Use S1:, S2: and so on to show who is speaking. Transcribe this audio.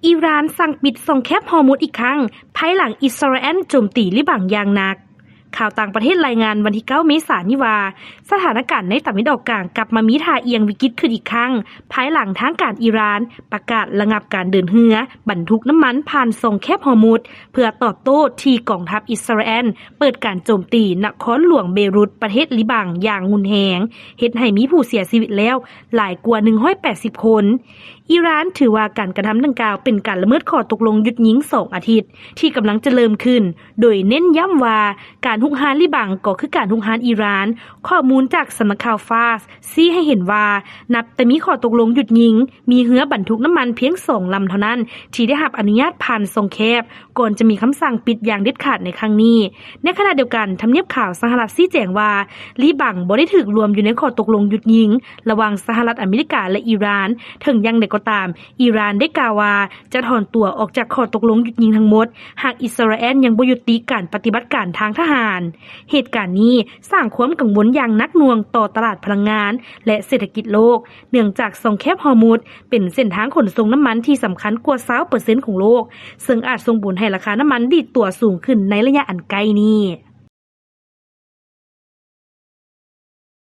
S1: อิหร่านสั่งปิดส่งแคบฮอร์มุซอีกครั้งภายหลังอิสราเอลโจมตีลิบังอย่างหนักข่าวต่างประเทศรายงานวันที่ 9 เมษายนนี้ว่าสถานการณ์ในตะวันออกกลางกลับมามีท่าเอียงวิกฤตขึ้นอีกครั้งภายหลังทางการอิหร่านประกาศระงับการเดินเรือบรรทุกน้ำมันผ่านส่งแคบฮอร์มุซเพื่อตอบโต้ที่กองทัพอิสราเอลเปิดการโจมตีนครหลวงเบรุตประเทศลิบังอย่างรุนแรงเฮ็ดให้มีผู้เสียชีวิตแล้วหลายกว่า180 คนอิหร่านถือว่าการกระทำดังกล่าวเป็นการละเมิดข้อตกลงหยุดยิง2 อาทิตย์ที่กำลังจะเริ่มขึ้นโดยเน้นย้ำว่าการหุกฮานลิบังก็คือการหุกฮานอิหร่านข้อมูลจากสำนักข่าวฟาสชี้ให้เห็นว่านับแต่มีข้อตกลงหยุดยิงมีเรือบรรทุกน้ำมันเพียง2 ลำเท่านั้นที่ได้รับอนุญาตผ่านส่งแคบก่อนจะมีคำสั่งปิดอย่างเด็ดขาดในครั้งนี้ในขณะเดียวกันทำเนียบข่าวสหรัฐชี้แจงว่าลิบังบ่ได้ถูกรวมอยู่ในข้อตกลงหยุดยิงระหว่างสหรัฐอเมริกาและอิหร่านถึงอย่างใดก็ตามอิหร่านได้กล่าวว่าจะถอนตัวออกจากข้อตกลงหยุดยิงทั้งหมดหากอิสราเอลยังบ่ยุติการปฏิบัติการทางทหารเหตุการณ์นี้สร้างความกังวลอย่างหนักหน่วงต่อตลาดพลังงานและเศรษฐกิจโลกเนื่องจากส่งแคบฮอร์มุซเป็นเส้นทางขนส่งน้ำมันที่สำคัญกว่า 20% ของโลกซึ่งอาจส่งผลให้ราคาน้ำมันดีดตัวสูงขึ้นในระยะอันใกล้นี้